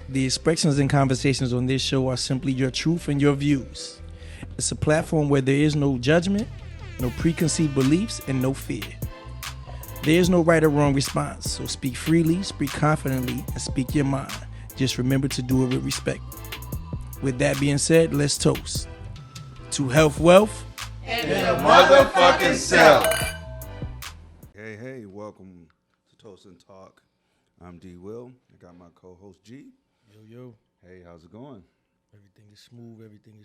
The expressions and conversations on this show are simply your truth and your views. It's a platform where there is no judgment, no preconceived beliefs, and no fear. There is no right or wrong response, so speak freely, speak confidently, and speak your mind. Just remember to do it with respect. With that being said, let's toast to health, wealth, and the motherfucking self. Hey, welcome to Toast and Talk. I'm D. Will. I got my co-host G. Yo. Hey, how's it going? Everything is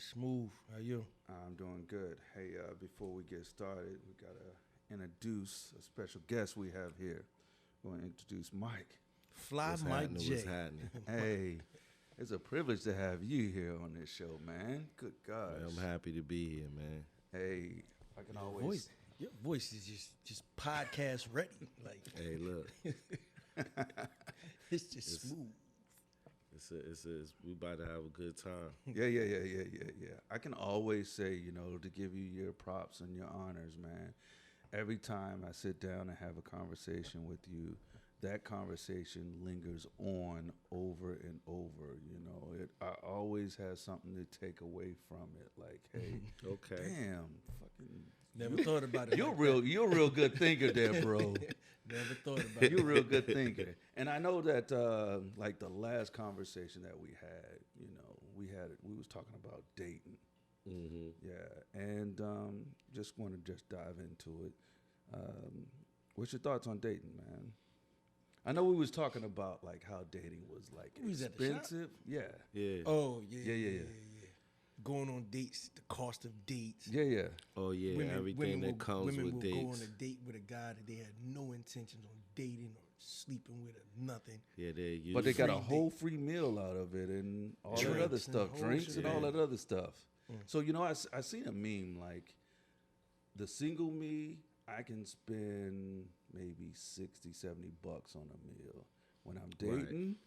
smooth. How you? I'm doing good. Hey, before we get started, we got to introduce a special guest we have here. We're going to introduce Mike. Fly Mike J. What's happening? Hey, it's a privilege to have you here on this show, man. Good God. I'm happy to be here, man. Hey, I can always... Your voice is just podcast ready. Like, Hey, look. it's just smooth. We about to have a good time. Yeah. I can always say, to give you your props and your honors, man. Every time I sit down and have a conversation with you, that conversation lingers on over and over. I always have something to take away from it. Like, hey, Okay. damn, fucking. Never thought about it. You're a real good thinker there, bro. Never thought about it. You're a real good thinker. And I know that like the last conversation that we had, we was talking about dating. Mm-hmm. Yeah. And just want to dive into it. What's your thoughts on dating, man? I know we was talking about like how dating was like was at the shop? expensive. Yeah. Oh, yeah. Yeah. Going on dates, the cost of dates. Yeah. Oh, yeah, everything that comes with women dates. will go on a date with a guy that they had no intentions on dating or sleeping with or nothing. Yeah, But they got a Free whole free meal out of it and all that Drinks other and stuff, whole drinks shit. and all that other stuff. Mm. So, I seen a meme like the single me, I can spend maybe 60, 70 bucks on a meal. When I'm dating,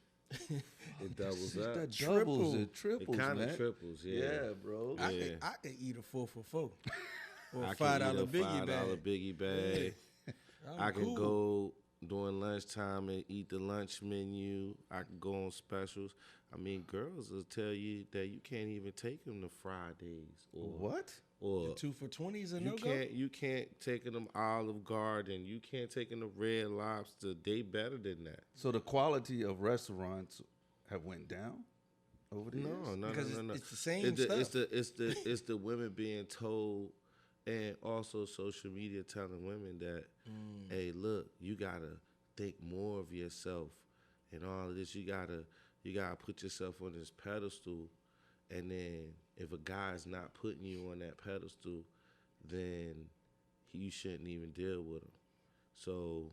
It doubles up. that Triple. doubles, it triples, It kind man. of triples, yeah. Yeah, bro. I Yeah. could eat a 4 for 4 or I a can $5 eat a biggie $5 bag. biggie bag. I'm I can cool. go during lunchtime and eat the lunch menu. I can go on specials. I mean, girls will tell you that you can't even take them to Fridays or What? or 2 for 20 is a you no-go? can't take them Olive Garden. You can't take them to Red Lobster. They better than that. So the quality of restaurants have went down over the years? No. Because No. it's the same It's stuff. it's the women being told, and also social media telling women that, hey, look, you gotta think more of yourself, and all of this. You gotta put yourself on this pedestal, and then if a guy's not putting you on that pedestal, then you shouldn't even deal with him. So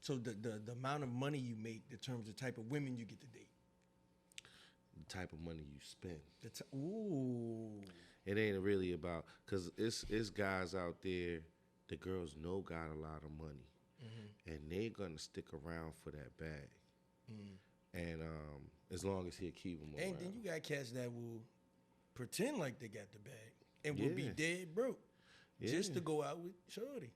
So the amount of money you make determines the type of women you get to date. the type of money you spend. Ooh. It ain't really about, because it's guys out there, the girls know got a lot of money, and they gonna stick around for that bag, and as long as he'll keep them around. And then you got cats that will pretend like they got the bag and will be Yeah. dead broke just Yeah. to go out with shorty.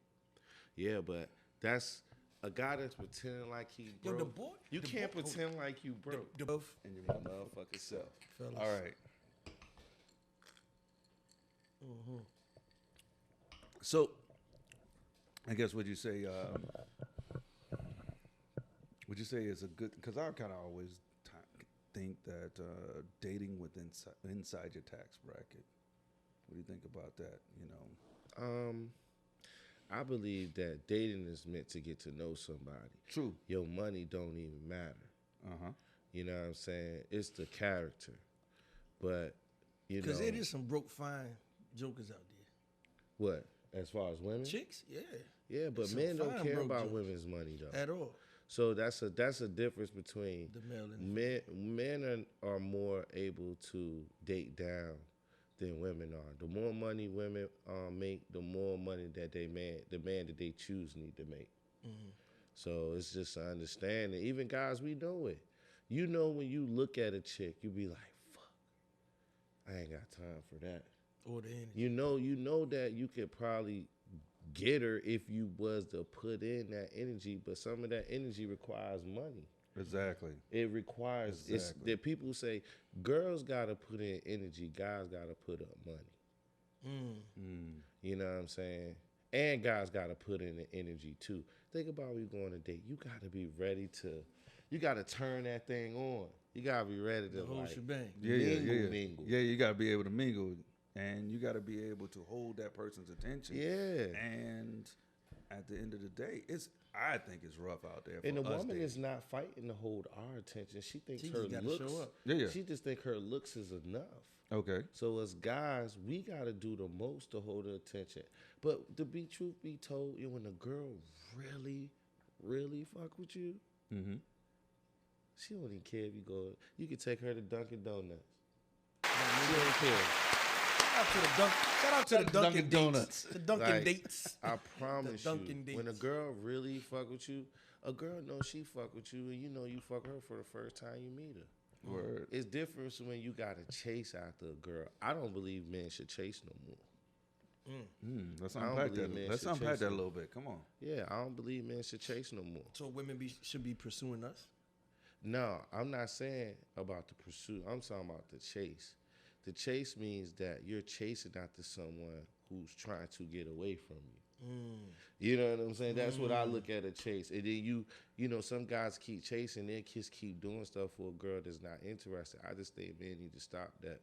Yeah, but that's a guy that's pretending like he Yo, broke. the boy, You the can't boy- pretend like you broke. The both And your motherfucking self. fellas. All right. So, I guess would you say is a good? Because I kind of always think that dating inside your tax bracket. What do you think about that? I believe that dating is meant to get to know somebody. True. Your money don't even matter. You know what I'm saying? It's the character. But, Because it is some broke fine jokers out there. What? As far as women? Chicks, yeah, Yeah, but some men don't fine care broke about jokes. women's money, though. at all. So that's a difference between The male and the men are more able to date down than women are. The more money women make, the more money that the man that they choose need to make. So it's just an understanding. Even guys, we know it. When you look at a chick, you be like, "Fuck, I ain't got time for that." or the energy. You know that you could probably get her if you was to put in that energy, but some of that energy requires money. Exactly. It requires it's Exactly. that people say girls gotta put in energy, guys gotta put up money. You know what I'm saying? And guys gotta put in the energy too. Think about when you go on a date. You gotta be ready to. You gotta turn that thing on. You gotta be ready to The whole like shebang. mingle. Yeah, you got to be able to mingle, and you got to be able to hold that person's attention. Yeah. And at the end of the day, I think it's rough out there. For And the us woman dating. is not fighting to hold our attention. She thinks She her just gotta looks. show up. Yeah. She just think her looks is enough. Okay. So as guys, we gotta do the most to hold her attention. But to be truth be told, when a girl really, really fuck with you, she don't even care if you go. You can take her to Dunkin' Donuts. She don't care. Shout out to the Dunkin' Donuts. The Dunkin' Like, dates. I promise you, Dunkin' when a dates. girl really fuck with you, a girl knows she fuck with you, and you know you fuck her for the first time you meet her. Word. It's different when you gotta chase after a girl. I don't believe men should chase no more. Let's I don't unpack believe that. men Let's should unpack chase that a them. little bit. Come on. Yeah, I don't believe men should chase no more. So women should be pursuing us. No, I'm not saying about the pursuit. I'm talking about the chase. The chase means that you're chasing after someone who's trying to get away from you. You know what I'm saying? That's what I look at a chase. And then you know, some guys keep chasing, their kids keep doing stuff for a girl that's not interested. I just think men need to stop that.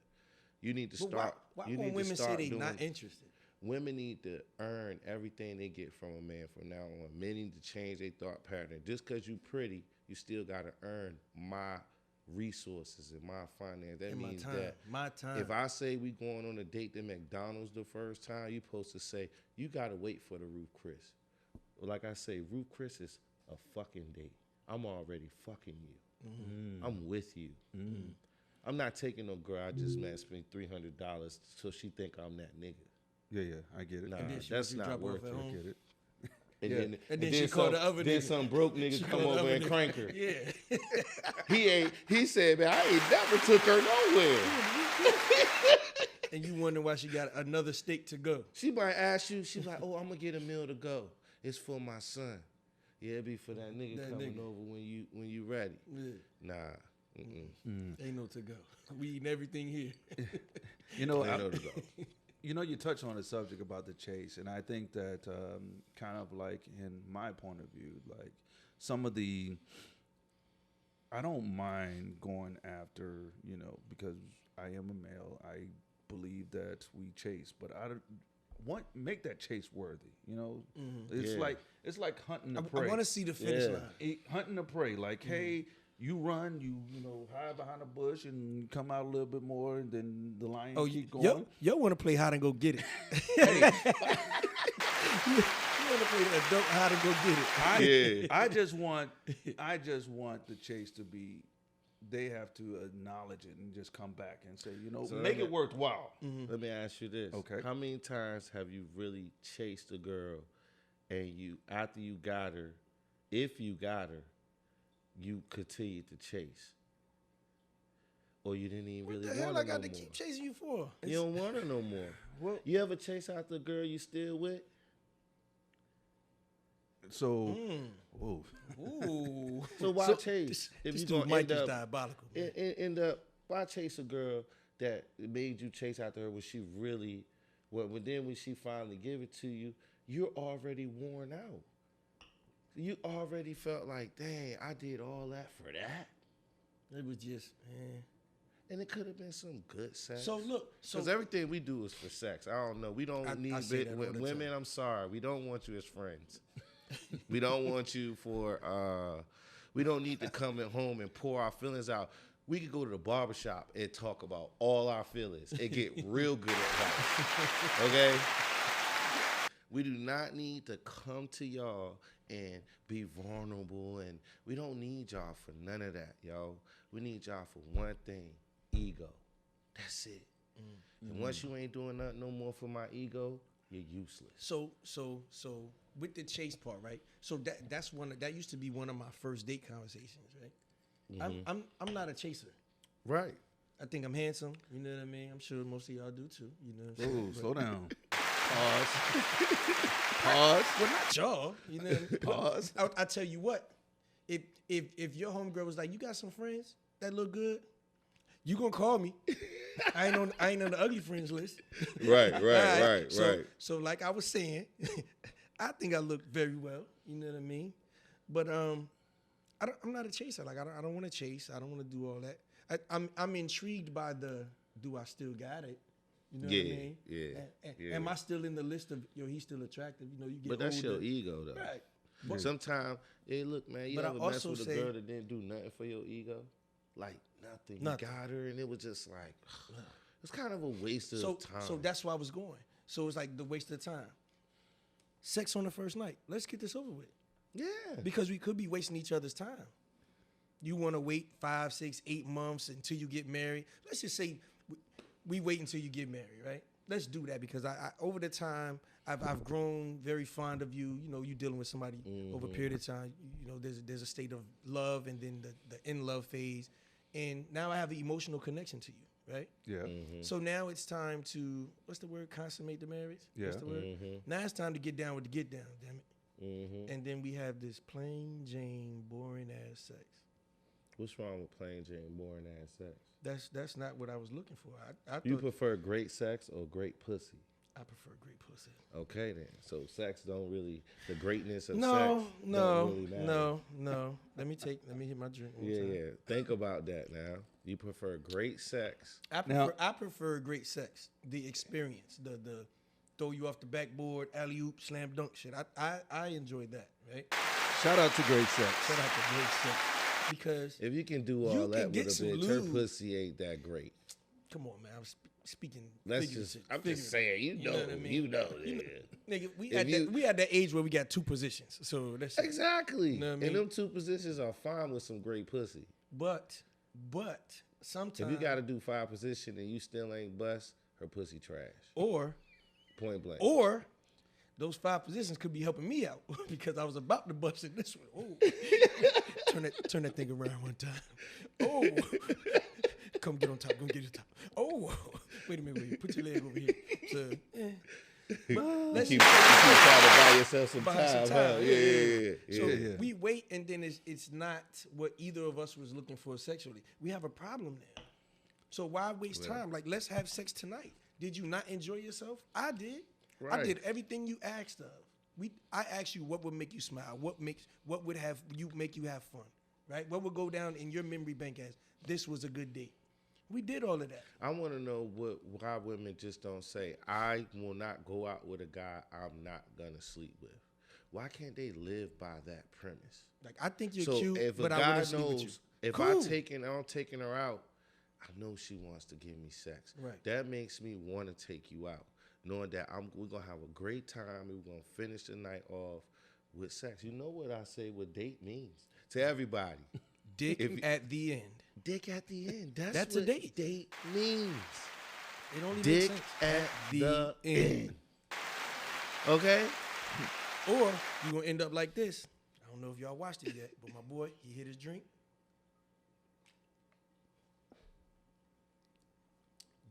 You need to But start. why you won't need to women say start they doing, not interested? Women need to earn everything they get from a man from now on. Men need to change their thought pattern. Just because you pretty, you still got to earn my resources and my finance. That In my means time. that My time. if I say we going on a date to McDonald's the first time, you supposed to say, you got to wait for the Ruth Chris. Like I say, Ruth Chris is a fucking date. I'm already fucking you. I'm with you. I'm not taking no girl I just met spend $300 so she think I'm that nigga. Yeah, I get it. Nah, And then she that's you not drop worth off at it. home? Get it. And And then she called the other Then nigga. some broke nigga She come called the over other and nigga. crank her. Yeah. He said, man, I ain't never took her nowhere. And you wonder why she got another steak to go. She might ask you, she's like, oh, I'm gonna get a meal to go. It's for my son. Yeah, it be for that nigga That coming nigga. over when you ready. Yeah. Nah. Ain't no to go. We eating everything here. You know, Ain't no to go. you know, you touch on the subject about the chase, and I think that kind of like in my point of view, like some of the, I don't mind going after, you know, because I am a male. I believe that we chase, but I don't make that chase worthy. You know, it's Yeah. it's like hunting the I prey. want to see the finish Yeah. line. Hunting the prey. Like, hey, you run, you know, hide behind a bush and come out a little bit more, and then the lion Oh, keep going. yo want to play hide and go get it. Hey, You want to play adult hide and go get it. I just want the chase to be. They have to acknowledge it and just come back and say, you know, So make let it worthwhile. Let me ask you this. Okay. How many times have you really chased a girl and you, after you got her, if you got her, you continued to chase? Or you didn't even What really the hell want I her no got to more? keep chasing you for? You don't want her no more. Well, You ever chase after a girl you still with? so, whoa. Ooh. So why So, chase? If This you dude gonna Mike end is up, diabolical. man. end up, why chase a girl that made you chase after her when she really, when she finally give it to you, you're already worn out. You already felt like, dang, I did all that for that, It was just, man. and it could have been some good sex. So look, so Because everything we do is for sex. I don't know. We don't I need say that all the women. time. I'm sorry. We don't want you as friends. We don't want you for. We don't need to come at home and pour our feelings out. We could go to the barbershop and talk about all our feelings and get real good advice. Okay. We do not need to come to y'all and be vulnerable, and we don't need y'all for none of that, y'all. We need y'all for one thing: ego. That's it. And once you ain't doing nothing no more for my ego, you're useless. So with the chase part, right? So that's that used to be one of my first date conversations, right? I'm not a chaser. Right. I think I'm handsome. You know what I mean? I'm sure most of y'all do too. You know what I'm saying? Ooh, slow down. Pause. Well, not y'all. You know what I mean? Pause. I tell you what. if your homegirl was like, you got some friends that look good, you gonna call me. I ain't on the ugly friends list. Right. So like I was saying, I think I look very well. You know what I mean? But I'm not a chaser. Like I don't want to chase. I don't want to do all that. I'm intrigued by the do I still got it? You know what I mean? Yeah. Am I still in the list of he's still attractive? You know, you get But that's older. your ego, though. Right. But sometimes, hey, look, man, you But I ever mess also with a say- girl that didn't do nothing for your ego? Like, nothing. Nothing. You got her, and it was just like, it's kind of a waste of time. So that's why I was going. So it's like the waste of time. Sex on the first night. Let's get this over with. yeah. Because we could be wasting each other's time. You want to wait 5, 6, 8 months until you get married. Let's just say we wait until you get married, right? Let's do that because I over the time I've grown very fond of you. You know, you dealing with somebody over a period of time. You know, there's a state of love and then the in love phase, and now I have an emotional connection to you, right? Yeah. So now it's time to what's the word? Consummate the marriage. What's Yeah. the word? Now it's time to get down with the get down. Damn it. And then we have this plain Jane boring ass sex. What's wrong with plain Jane boring ass sex? That's not what I was looking for. I You thought prefer great sex or great pussy? I prefer great pussy. Okay, then. So sex don't really, the greatness of No, sex no, don't really matter. no. Let me hit my drink. One Yeah, time. yeah. Think about that now. You prefer great sex. I prefer great sex. The experience, the throw you off the backboard, alley oop, slam dunk shit. I enjoy that. Right. Shout out to Great Sex. Shout out to great sex because If you can do You all can that get with a some bitch, her lube. pussy ain't that great. come on, man. I'm speaking. Let's figurative- just, I'm just saying, you know, what I mean? you know. Nigga, we If at you- we at that age where we got 2 positions. So that's Exactly. know what I mean? And them 2 positions are fine with some great pussy. But sometimes If you got to do 5 position and you still ain't bust, her pussy trash. or Point blank. Or those 5 positions could be helping me out because I was about to bust in this one. Oh, turn that thing around one time. Oh, come get on top. Come get on top. Oh, wait a minute. Put your leg over here. So, let's You keep trying to buy yourself some buy time, some huh? time. Yeah. So we wait, and then it's not what either of us was looking for sexually. We have a problem there. So why waste time? Like, let's have sex tonight. Did you not enjoy yourself? I did. I Right. did everything you asked of. I asked you what would make you smile, what would make you have fun, right? What would go down in your memory bank as this was a good date. We did all of that. I want to know why women just don't say, I will not go out with a guy I'm not going to sleep with. Why can't they live by that premise? Like, I think you're So cute, if a but I guy wouldn't sleep with you. knows, if Cool. I'm taking her out, I know she wants to give me sex. Right. That makes me want to take you out, knowing that we're going to have a great time and we're going to finish the night off with sex. You know what I say what date means to everybody. Dick if you- at the end. Dick at the end. That's a what date. Date means. It only Dick makes sense at the end. Okay? Or you're going to end up like this. I don't know if y'all watched it yet, but my boy, he hit his drink.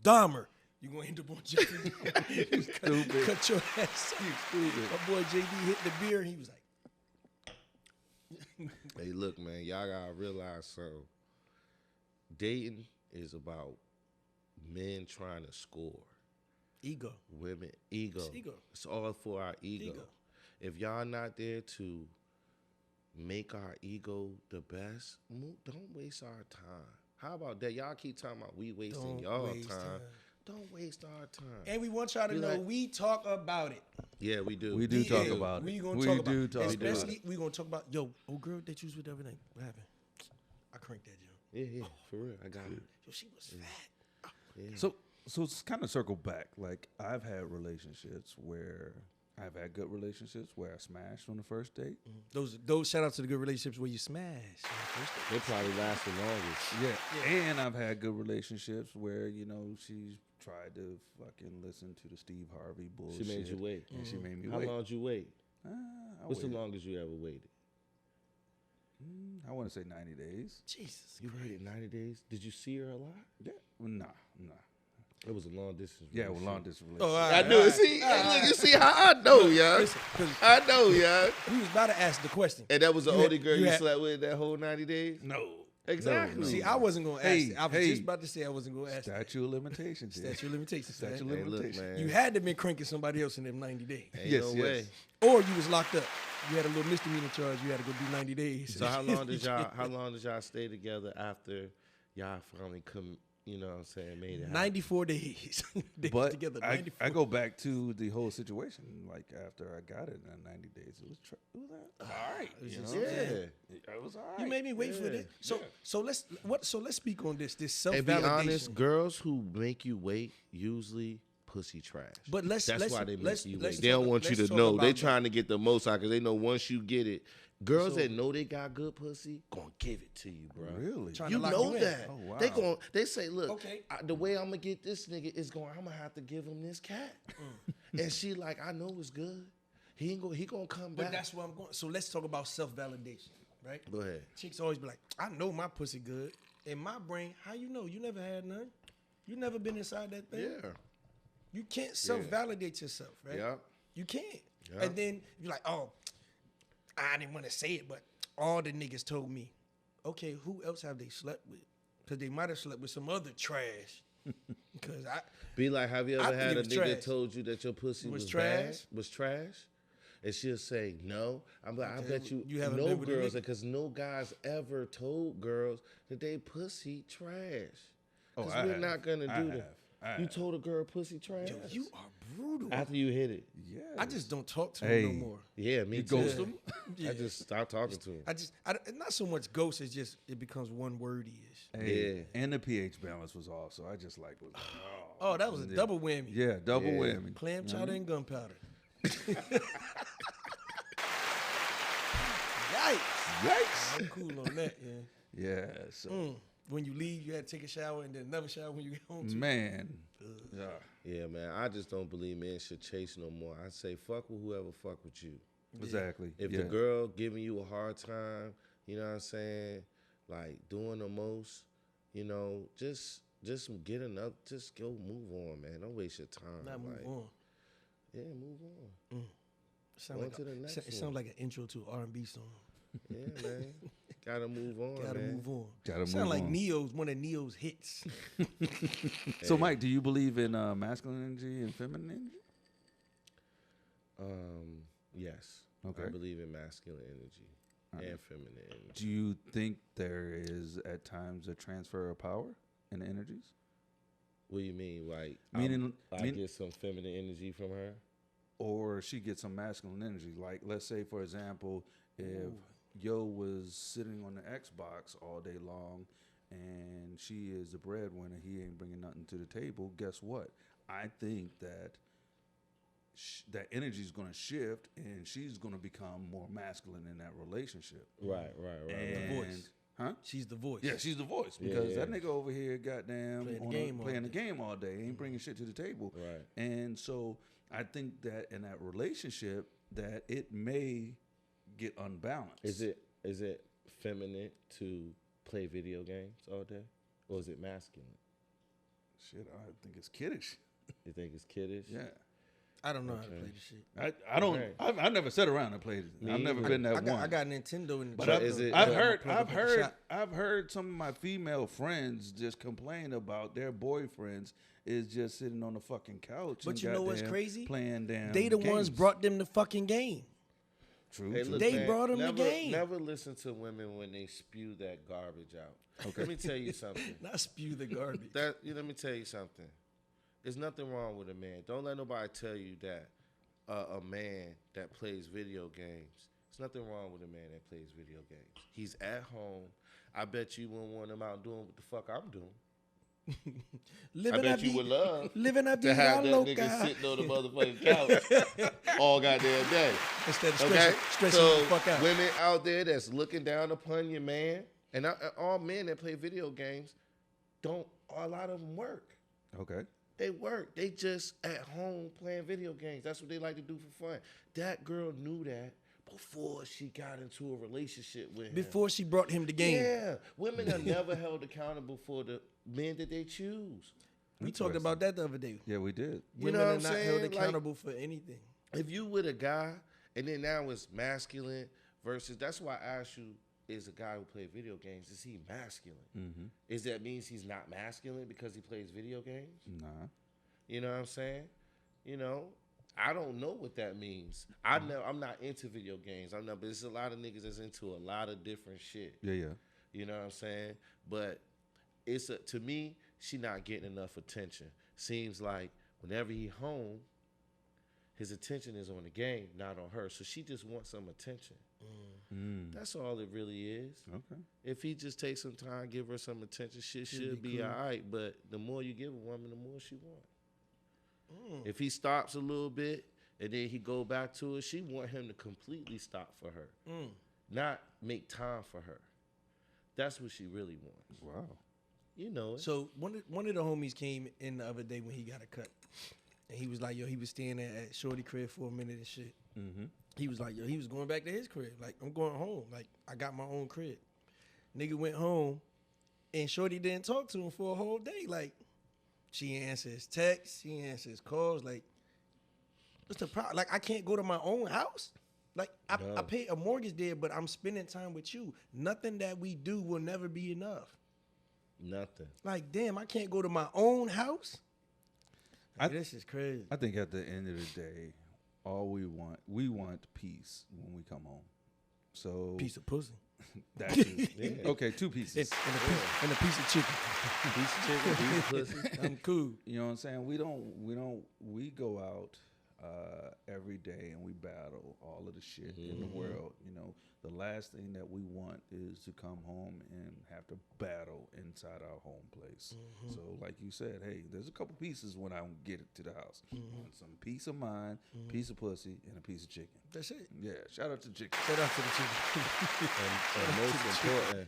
Dahmer. You're going to end up on Jeffrey. Cut your ass off. My boy JD hit the beer, and he was like, Hey, look, man, y'all gotta realize something. Dating is about men trying to score. ego. Women, ego. It's ego. It's all for our ego. Ego. If y'all not there to make our ego the best, don't waste our time. How about that? Y'all keep talking about we wasting Don't y'all waste time. time. Don't waste our time. And we want y'all to Be know like- we talk about it. Yeah, we do. We do We talk is. about it. We gonna We talk about do it. talk about it. Especially, we gonna talk about, yo, girl that you was with the other night. What happened? I cranked that, yo. Yeah, for real. I got it. Yo, she was fat. Yeah. So it's kind of circle back. Like, I've had relationships where I've had good relationships where I smashed on the first date. Those shout out to the good relationships where you smash. They probably last the longest. Yeah. And I've had good relationships where, she's tried to fucking listen to the Steve Harvey bullshit. She made you wait. And she made me How wait. long did you wait? I What's the waited. longest you ever waited? I want to say 90 days. Jesus. You waited 90 days? Did you see her a lot? Yeah. Nah. It was a long distance. Yeah, well, relationship. long distance relationship. Oh, all I right, knew all it. right. See, hey, look, you see how I know, y'all. Listen, 'cause I know, y'all. we was about to ask the question. And that was the You had- only girl you you had- slept with that whole 90 days? No. Exactly. No, See, no. I wasn't gonna ask. Hey, it. I was hey. just about to say I wasn't gonna ask. Statute of limitations. yeah. Statute of limitations. Statute of man. Hey, look, limitations. man. You had to been cranking somebody else in them 90 days, Ain't Yes, no yes. way. or you was locked up. You had a little misdemeanor charge. You had to go do 90 days. So how long did y'all stay together after y'all finally come, you know what I'm saying, made it happen? 94 days. They was But together. I 94. go back to the whole situation. Like after I got it in 90 days, it was all right. was You know just- what I'm Yeah. saying? It was all right. You made me wait for this. So let's speak on this self And be validation. honest, girls who make you wait usually pussy trash. But That's why they make you let's wait. They don't talk- want you let's to talk know. about They that. trying to get the most out because they know once you get it, girls So- that know they got good pussy gonna give it to you, bro. Really? Trying You to lock know in. that. Oh, wow. They say, look, Okay. the way I'm gonna get this nigga is I'm gonna have to give him this cat. And she like, I know it's good. He gonna come But back. that's where I'm going. So let's talk about self validation, right? Go ahead. Chicks always be like, I know my pussy good. In my brain, how you know? You never had none. You never been inside that thing. Yeah. You can't self validate yourself, right? Yeah. You can't. Yeah. And then you're like, oh, I didn't want to say it, but all the niggas told me. Okay, who else have they slept with? Because they might have slept with some other trash. Because Be like, have you I ever think had it a was nigga trash. told you that your pussy Was was trash? bad? Was trash? And she'll say no. I'm like, Okay, I bet you, you haven't no been with a girls, nigga? because no guys ever told girls that they pussy trash. Oh, Because I we're have. not gonna I do have. that. I You have. told a girl pussy trash you are brutal. after you hit it. Yeah. I just don't talk to Hey. them no more. Yeah, me You too. ghost them? Yeah. I just stopped talking to him. Not so much ghost. It's just it becomes one wordy-ish. Hey, Yeah. and the pH balance was off, so I just like was like, Oh, that was a yeah. double whammy. Yeah, double Yeah. whammy. Clam You know what chowder I mean? and gunpowder. Yikes! Yikes! I'm cool on that, yeah. Yeah. So When you leave, you had to take a shower and then another shower when you get home. Too. man, yeah. Yeah, man. I just don't believe men should chase no more. I say fuck with whoever fuck with you. Exactly. If yeah. the girl giving you a hard time, you know what I'm saying, like doing the most, you know, just get another, just go move on, man. Don't waste your time. Not move like, on. Yeah, move on. Sound on like to the next it one. sounds like an intro to an R&B song. Yeah, man. Gotta move on, Gotta man. move on. Gotta Sound move like on. Neo's one of Neo's hits. So, Mike, do you believe in masculine energy and feminine energy? Yes. Okay. I believe in masculine energy and feminine energy. Do you think there is at times a transfer of power in the energies? What do you mean? Like, Meaning- I mean- get some feminine energy from her? Or she gets some masculine energy? Like, let's say, for example, if Yo was sitting on the Xbox all day long and she is the breadwinner, he ain't bringing nothing to the table, guess what? I think that that energy is going to shift and she's going to become more masculine in that relationship. Right. And, voice. Huh? She's the voice. Yeah, she's the voice because Yeah. that nigga over here, goddamn, Playing the on game all playing the day. game all day, ain't bringing shit to the table. Right. And so I think that in that relationship, that it may get unbalanced. Is it feminine to play video games all day, or is it masculine? Shit, I think it's kiddish. You think it's kiddish? Yeah. I don't know how to play the shit. I don't. Right. I've never sat around and played it. I've never either. been that I got, one. I got Nintendo in the But truck. is it- I've Yeah, heard, Plug I've up in the heard, shop. I've heard some of my female friends just complain about their boyfriends is just sitting on the fucking couch. But and you know what's goddamn crazy? Playing damn. They the ones games. brought them the fucking game. True. Hey, true. look, They man, brought 'em the never, game. Never listen to women when they spew that garbage out. Okay. Let me tell you something. Not spew the garbage. Let me tell you something. There's nothing wrong with a man. Don't let nobody tell you that a man that plays video games. There's nothing wrong with a man that plays video games. He's at home. I bet you wouldn't want him out doing what the fuck I'm doing. I bet you would love living a to vida have that loca. nigga sitting on the motherfucking couch all goddamn day. Instead of Okay, stressing so the fuck out. women out there that's looking down upon your man, and all men that play video games don't. A lot of them work. Okay. They work. They just at home playing video games. That's what they like to do for fun. That girl knew that before she got into a relationship with him. Before she brought him the game. Yeah, women are never held accountable for the men that they choose. We talked about that the other day. Yeah, we did. You Women know what are I'm not saying? held Like, accountable for anything. if you with a guy and then now it's masculine versus, that's why I asked you, is a guy who plays video games, is he masculine? Mm-hmm. Is that means he's not masculine because he plays video games? Nah. You know what I'm saying? You know, I don't know what that means. I'm not into video games. But there's a lot of niggas that's into a lot of different shit. Yeah. You know what I'm saying? But to me, she not getting enough attention. Seems like whenever he home, his attention is on the game, not on her. So she just wants some attention. That's all it really is. Okay. If he just takes some time, give her some attention, shit should be cool. all right. But the more you give a woman, the more she want. If he stops a little bit and then he go back to it, she want him to completely stop for her, not make time for her. That's what she really wants. Wow. You know it. So one of the homies came in the other day when he got a cut, and he was like, "Yo, he was staying at Shorty crib for a minute and shit." Mm-hmm. He was like, "Yo, he was going back to his crib. Like, I'm going home. Like, I got my own crib." Nigga went home, and Shorty didn't talk to him for a whole day. Like, she ain't answer his texts, she ain't answer his calls. Like, what's the problem? Like, I can't go to my own house. Like, I pay a mortgage there, but I'm spending time with you. Nothing that we do will never be enough. Nothing. Like, damn, I can't go to my own house. Like, this is crazy. I think at the end of the day, all we want peace when we come home. So Piece of pussy. that too. Okay, 2 pieces. And a piece of chicken. Piece of chicken, piece of pussy. I'm cool. You know what I'm saying? We go out every day and we battle all of the shit in the world. You know, the last thing that we want is to come home and have to battle inside our home place. So like you said, hey, there's a couple pieces when I get it to the house. I want some peace of mind, piece of pussy, and a piece of chicken. That's it. Yeah, shout out to chicken. Shout out to the chicken. And most important,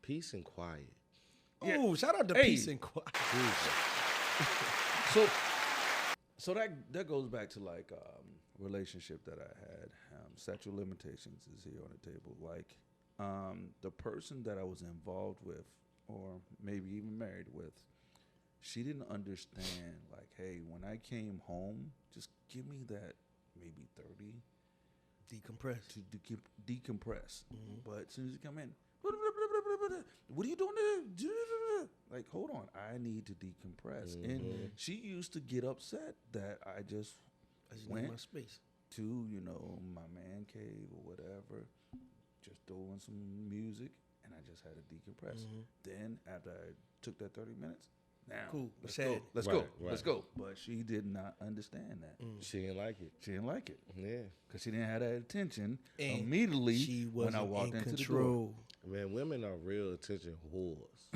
peace and quiet. Oh, shout out to Hey. peace and quiet. So that goes back to like relationship that I had. Statute of limitations is here on the table. Like the person that I was involved with, or maybe even married with, she didn't understand. Like, hey, when I came home, just give me that maybe 30 Decompress. to decompress. But as soon as you come in, what are you doing there? Like, hold on, I need to decompress. And she used to get upset that I just I just went need my space. to, my man cave or whatever, just throwing some music, and I just had to decompress. Then after I took that 30 minutes, now Cool, let's sad. go, let's Right, go, right. let's go. But she did not understand that. She didn't like it. She didn't like it Yeah. because she didn't have that attention And immediately she wasn't when I walked in into control. Man, women are real attention whores.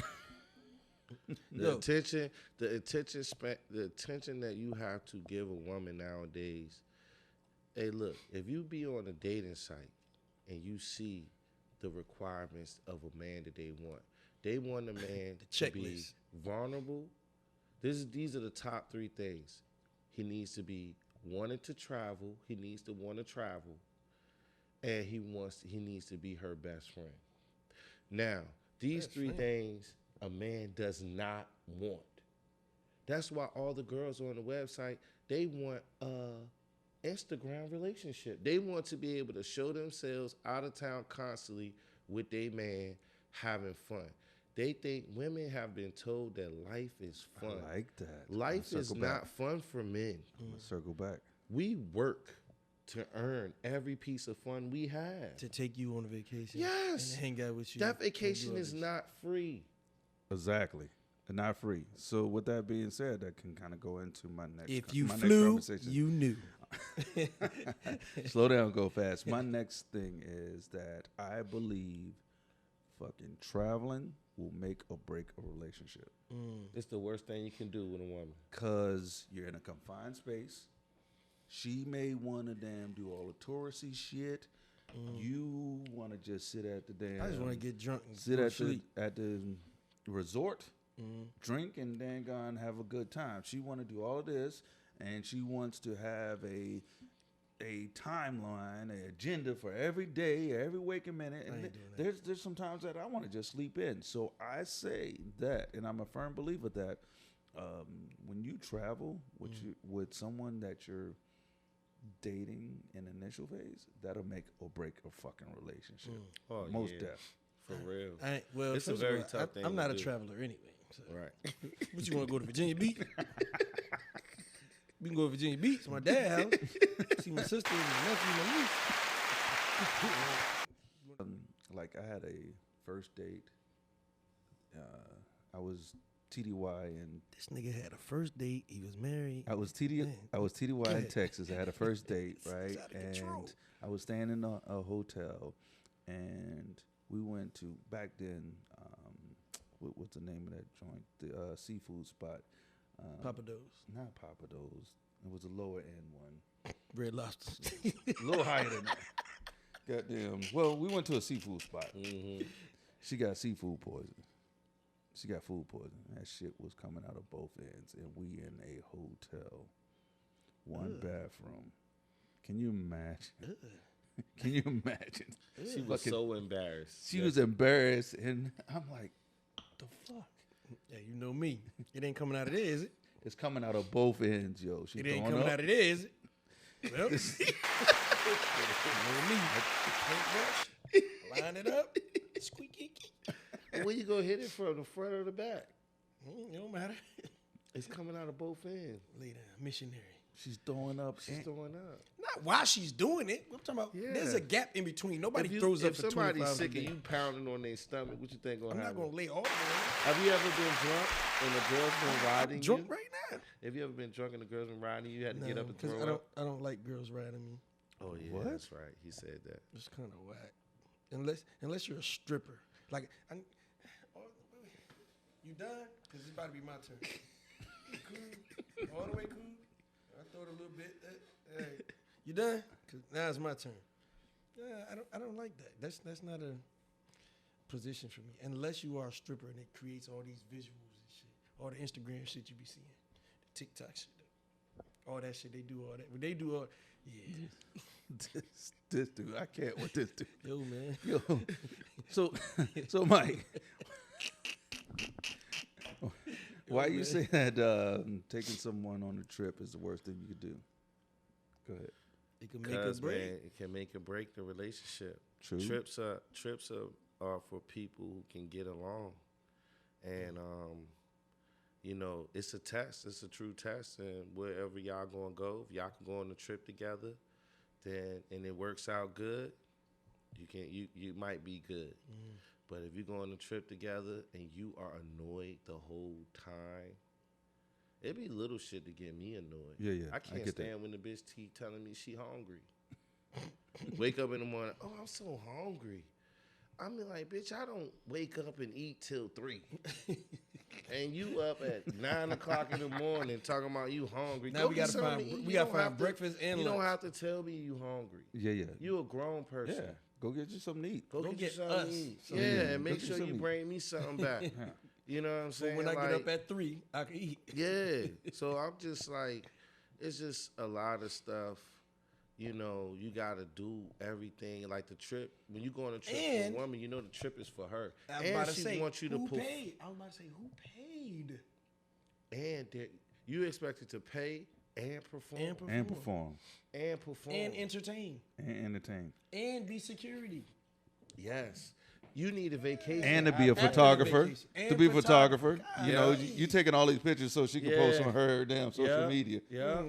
Yo. The attention that you have to give a woman nowadays. Hey, look, if you be on a dating site and you see the requirements of a man that they want a man to be checklist. vulnerable. These are the top 3 things. He needs to be wanting to travel. He needs to want to travel, and he needs to be her best friend. Now, these 3 things a man does not want. That's why all the girls on the website, they want Instagram relationship. They want to be able to show themselves out of town constantly with their man having fun. They think women have been told that life is fun. I like that. Life is Circle not back. fun for men. I'm gonna circle back. We work to earn every piece of fun we have. To take you on a vacation. Yes. And hang out with you. That vacation and do is others. not free. Exactly. And not free. So with that being said, that can kind of go into my next. If you my next flew, conversation. you knew. Slow down, go fast. My next thing is that I believe fucking traveling will make or break a relationship. It's the worst thing you can do with a woman. Cause you're in a confined space. She may want to damn do all the touristy shit. You want to just sit at the damn. I just want to get drunk and sit go at to sleep. the resort, drink and then go and have a good time. She want to do all of this, and she wants to have a timeline, an agenda for every day, every waking minute. And ain't doing there's some times that I want to just sleep in. So I say that, and I'm a firm believer that when you travel with someone that you're dating in initial phase, that'll make or break a fucking relationship. Oh, Most yeah. deaf. For real. Well, It's a first of very all, tough thing I'm to not a do. traveler anyway. So. Right. What you want to go to Virginia Beach? We can go to Virginia Beach, my dad's house. See my sister and my nephew and my niece. Like I had a first date. I was TDY and This nigga had a first date. He was married. I was TDY in ahead. Texas. I had a first date, It's right? out of control. And I was staying in a hotel, and we went to back then. What's the name of that joint? The seafood spot. Papa Do's. Not Papa Do's. It was a lower end one. Red Lobster. A little higher than that. Goddamn. Well, we went to a seafood spot. She got seafood poison. She got food poison. That shit was coming out of both ends, and we in a hotel, one bathroom. Can you imagine? Can you imagine? She was Fucking- so embarrassed. She was embarrassed, and I'm like, the fuck? Yeah, you know me. It ain't coming out of there, is it? It's coming out of both ends, yo. She It ain't throwing coming up. out of there, is it? Well, you know me. Paintbrush, line it up, squeaky. Where you gonna hit it from, the front or the back? It don't matter. It's coming out of both ends. Lay down, missionary. She's throwing up. She's throwing up. Not while she's doing it. I'm talking about. Yeah. There's a gap in between. Nobody If throws up for somebody's 25 sick a and day. you pounding on their stomach, what you think gonna I'm not happen? gonna lay all the Have you ever been drunk and the girl's been riding way. Drunk you? right now. Have you ever been drunk and the girl's been riding you? You had to get up and 'cause throw up? I don't like girls riding me. Oh yeah, What? that's right. He said that. It's kind of whack. Unless you're a stripper. Like, you done? Because it's about to be my turn. You cool? All the way cool? I throw it a little bit. Hey, you done? Because now it's my turn. I don't like that. That's not a position for me. Unless you are a stripper and it creates all these visuals and shit. All the Instagram shit you be seeing. The TikTok shit. All that shit. They do all that. When they do all... Yeah. This dude, I can't with this dude. Yo, man. Yo, so Mike, why you say that taking someone on a trip is the worst thing you could do? Go ahead. It can make or Because break. man, it can make or break the relationship. True. Trips are for people who can get along, and you know, it's a test. It's a true test, and wherever y'all gonna go, if y'all can go on a trip together, then and it works out good, you might be good. But if you go on a trip together and you are annoyed the whole time, it be little shit to get me annoyed. Yeah, I I can't get that. stand when the bitch keep telling me she hungry. Wake up in the morning, oh, I'm so hungry. I mean, like, bitch, I don't wake up and eat till 3. And you up at 9 o'clock in the morning talking about you hungry. Now Go we get gotta something find to eat. we You gotta don't find have to- breakfast and You lunch. don't have to tell me you hungry. Yeah. You a grown person. Yeah. Go get you something to eat. Go Go get, get you something us to eat. something Yeah, to eat. and Go make get sure something you to bring me something back. You know what I'm But saying? when I get Like, up at 3, I can eat. yeah. So I'm just like, it's just a lot of stuff. You know, you gotta do everything. Like the trip, when you go on a trip And- for a woman, you know the trip is for her. I was And about to she say, wants you to who put, paid? I was about to say, who paid? and you expected to pay and perform And perform. And perform. and perform And entertain. And entertain. And be security. Yes, you need a vacation And to be a After the photographer. vacation. To And be a photographer. photographer. You know, God. you taking all these pictures so she can post Yeah. on her damn social Yeah. media. Yeah,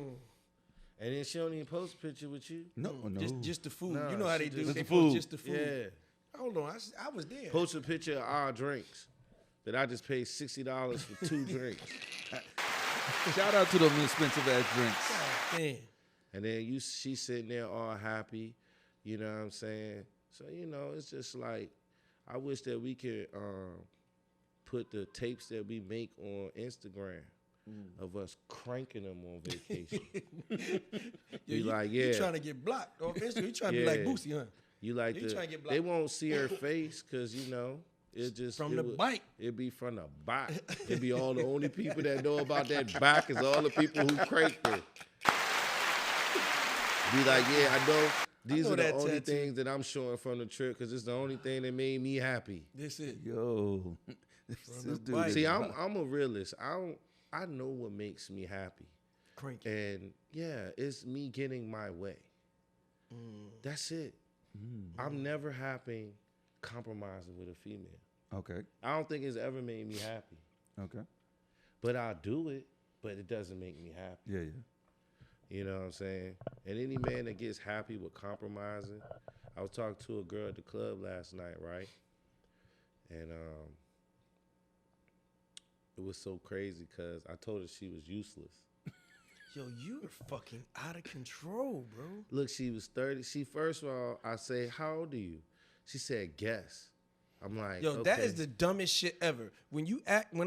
and then she don't even post a picture with you. No, no. Just the food. Nah, you know how she they do. just- They Just the food. post just the food. Yeah, Hold on. I was there. post a picture of our drinks. That I just paid $60 for 2 drinks. Shout out to them expensive ass drinks. Damn. And then she's sitting there all happy, you know what I'm saying? So, you know, it's just like, I wish that we could put the tapes that we make on Instagram of us cranking them on vacation. You like, You yeah. trying to get blocked off Instagram. You trying to be like Yeah. Boosie, huh? You like You tryna get blocked. they won't see her face because, you know, it just From it the would- bike. It'd be from the back. It'd be all the only people that know about that back is all the people who cranked it. Be like, yeah, I know these know are the that only tattoo. things that I'm showing from the trip because it's the only thing that made me happy. This it. Yo. This the dude bike. is See, wild. I'm a realist. I don't I know what makes me happy. Cranky. And yeah, it's me getting my way. That's it. I'm never happy compromising with a female. Okay. I don't think it's ever made me happy. Okay. But I'll do it, but it doesn't make me happy. Yeah, yeah. You know what I'm saying? And any man that gets happy with compromising, I was talking to a girl at the club last night, right? And it was so crazy because I told her she was useless. Yo, you're fucking out of control, bro. Look, she was 30. She, first of all, I say, how old are you? She said, guess. I'm like, Yo, okay. that is the dumbest shit ever. When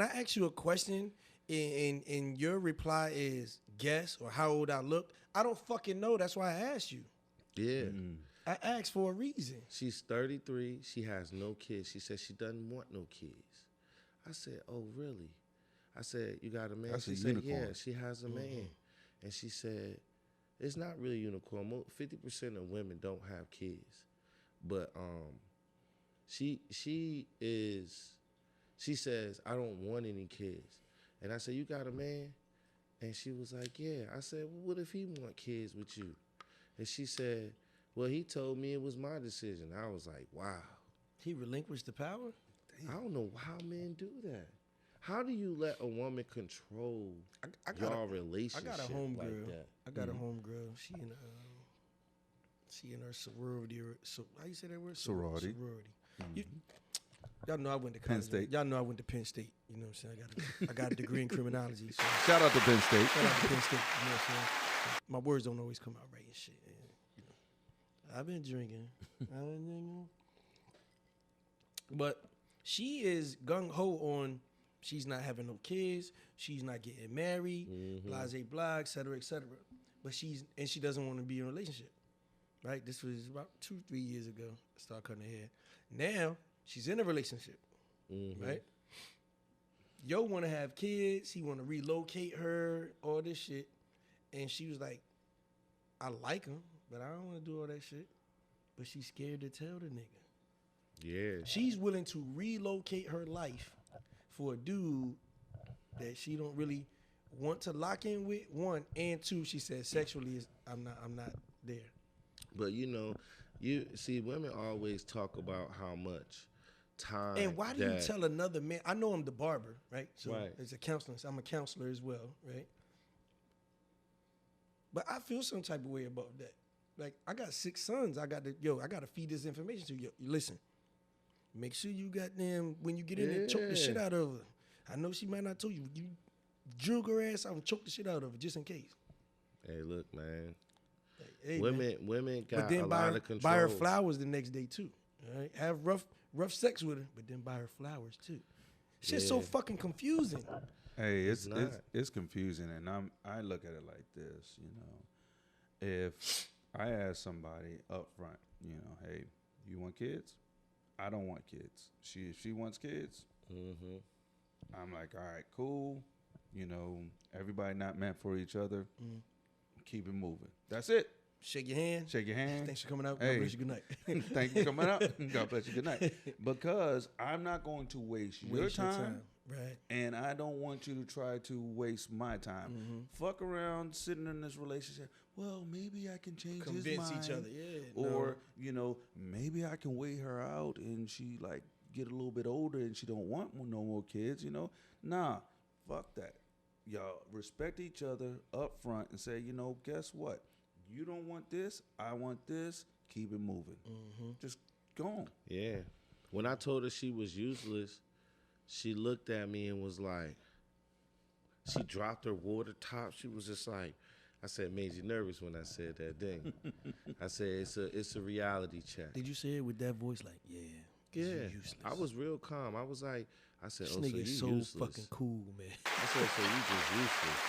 I ask you a question and your reply is guess or how old I look, I don't fucking know. That's why I asked you. Yeah. I asked for a reason. She's 33. She has no kids. She said she doesn't want no kids. I said, oh, really? I said, you got a man? That's She a said, unicorn. yeah, she has a man. And she said, it's not really unicorn. 50% of women don't have kids. But she says, I don't want any kids. And I said, you got a man? And she was like, yeah. I said, well, what if he want kids with you? And she said, well, he told me it was my decision. I was like, wow. He relinquished the power? I don't know how men do that. How do you let a woman control your relationship I got a homegirl. like that? I got a homegirl. She in her sorority. How you say that word? Sorority. Sorority. Y'all know I went to Penn college. State. Y'all know I went to Penn State. You know what I'm saying? I got a degree in criminology. So Shout out to Penn State. shout out to Penn State. You know what I'm saying? My words don't always come out right and shit. And, you know, I've been drinking. But she is gung ho on. She's not having no kids. She's not getting married. Blase blah, et cetera, et cetera. But she doesn't want to be in a relationship. Right? This was about 2-3 years ago. I started cutting her hair. Now she's in a relationship. Right? Yo want to have kids. He want to relocate her. All this shit. And she was like, I like him, but I don't want to do all that shit. But she's scared to tell the nigga. Yeah. She's willing to relocate her life for a dude that she don't really want to lock in with. One and two, she said sexually I'm not there. But you know, you see, women always talk about how much time. And why do you tell another man? I know I'm the barber, right? So Right. as a counselor, so I'm a counselor as well, right? But I feel some type of way about that. Like I got 6 sons. I got to feed this information to you. Listen. Make sure you got them when you get in there, choke the shit out of her. I know she might not tell you. You jug her ass out and choke the shit out of her just in case. Hey, look, man. Hey, women got but then a buy lot of control. buy her flowers the next day too. All right, have rough sex with her, but then buy her flowers too. Shit's so Yeah. fucking confusing. Hey, it's not. it's confusing, and I look at it like this. You know, if I ask somebody up front, you know, hey, you want kids? I don't want kids. If she wants kids, I'm like, all right, cool. You know, everybody not meant for each other. Keep it moving. That's it. Shake your hand. Shake your hand. Thanks for coming out. Hey. God bless you. Good night. Thank you for coming out. God bless you. Good night. Because I'm not going to waste your time. Right. And I don't want you to try to waste my time. Fuck around sitting in this relationship. Well, maybe I can change his Convince mind. each other. Yeah. Or, you know, maybe I can wait her out and she like get a little bit older and she don't want no more kids, you know? Nah, fuck that. Y'all respect each other up front and say, you know, guess what? You don't want this, I want this, keep it moving. Just go on. Yeah. When I told her she was useless, she looked at me and was like, she dropped her water top. She was just like, I said, made you nervous when I said that thing. I said, it's a reality check. Did you say it with that voice like, yeah, Yeah. you're useless. I was real calm. I was like, I said, This oh, so nigga you is so useless. fucking cool, man. I said, so you just useless.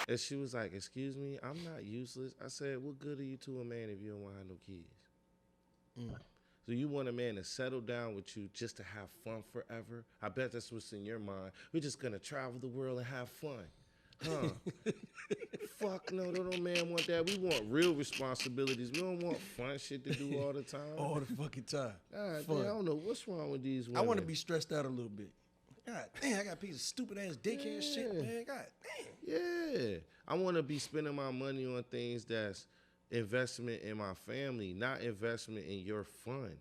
And she was like, excuse me, I'm not useless. I said, what good are you to a man if you don't want to have no kids? So you want a man to settle down with you just to have fun forever? I bet that's what's in your mind. We're just going to travel the world and have fun. Huh? Fuck no, no man want that. We want real responsibilities. We don't want fun shit to do all the time. All the fucking time. God, Fun. damn, I don't know what's wrong with these women. I want to be stressed out a little bit. God damn, I got a piece of stupid ass daycare shit, man. God damn. Yeah. I want to be spending my money on things that's investment in my family, not investment in your fun.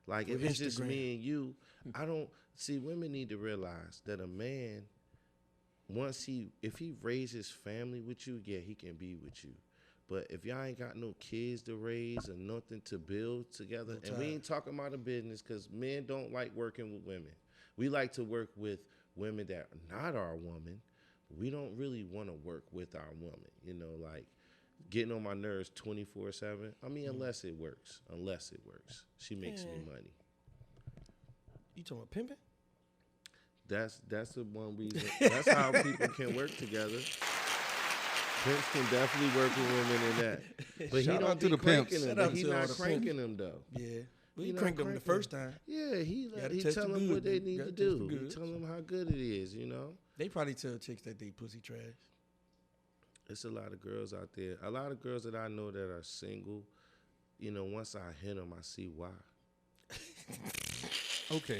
Like, if it's just me and you, I don't see. Women need to realize that a man, if he raises family with you, yeah, he can be with you. But if y'all ain't got no kids to raise or nothing to build together, and we ain't talking about a business, because men don't like working with women. We like to work with women that are not our woman. We don't really want to work with our woman, you know, like getting on my nerves 24/7. I mean, unless it works. She makes me money. You talking about pimping? That's the one reason. That's how people can work together. Pimps can definitely work with women in that. But Shout he don't out to be the pimps. cranking them. Shout out But he to all not the cranking them, though. Yeah. Well, He you not cranked them the cranking first time. Yeah, he Gotta tell test the them what good. they need Gotta to test the do. He goods. tell them how good it is, you know? They probably tell chicks that they pussy trash. It's a lot of girls out there. A lot of girls that I know that are single, you know, once I hit them, I see why. Okay.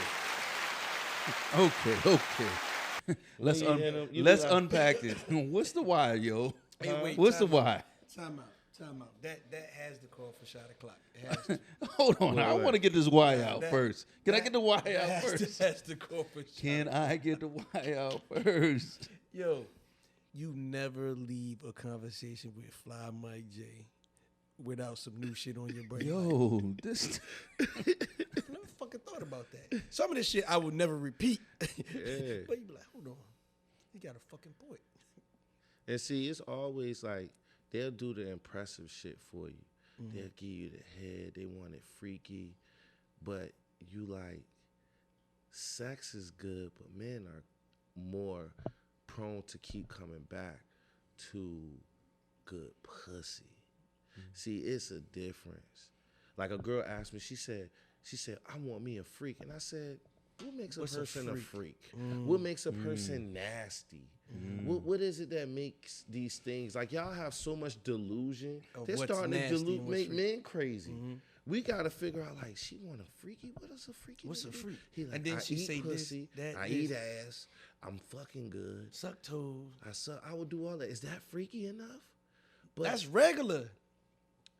Let's you hit 'em, you be let's like- unpack this. What's the why, yo? Hey, wait, What's the time out. why? Time out. That has to call for shot o'clock. It has to. Hold on, I want to get this why out that- first. Can I get the why out Has first? to call for shot. Can I get the why out first? Yo, you never leave a conversation with Fly Mike J without some new shit on your brain. Yo, this. I never fucking thought about that. Some of this shit I would never repeat. Yeah. But you be like, hold on. You got a fucking point. And see, it's always like they'll do the impressive shit for you. They'll give you the head. They want it freaky. But you like, sex is good, but men are more prone to keep coming back to good pussy. See, it's a difference. Like a girl asked me, she said, I want me a freak. And I said, what makes What's a a person a freak? freak? What makes a person nasty? What is it that makes these things? Like, y'all have so much delusion. Of They're what's starting to nasty and what's make freak. men crazy. We got to figure out, like, she want a freaky? What is a freaky? What's a nigga do? freak? He like, And then I she eat say this, pussy, that, I this. eat ass, I'm fucking good. Suck toes. I would do all that. Is that freaky enough? But That's regular.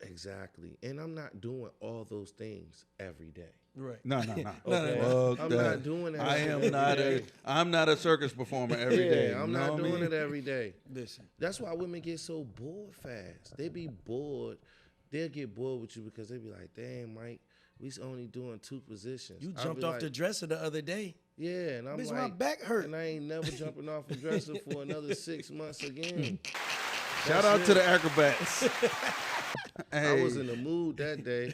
exactly. And I'm not doing all those things every day. Right. No. Okay. Fuck I'm that. not doing that. I am every not day. I'm not a circus performer every day. I'm you know not what I doing mean? it every day. Listen. That's why women get so bored fast. They be bored. They'll get bored with you because they be like, damn, Mike, we only doing 2 positions. You I jumped be off like, the dresser the other day. Yeah, and I'm Bitch, like, my back hurt. and I ain't never jumping off a dresser for another 6 months again. Shout out to the acrobats. I was in the mood that day.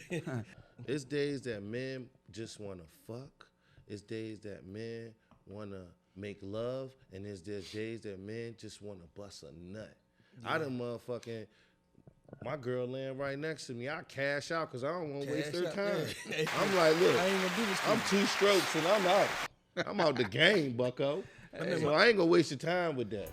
It's days that men just want to fuck. It's days that men want to make love. And there's days that men just want to bust a nut. I done motherfucking, my girl laying right next to me. I cash out because I don't want to waste her Cash out, time. yeah. I'm like, look, I ain't gonna do this to I'm you. 2 strokes and I'm out. I'm out the game, bucko. So I ain't going to waste your time with that.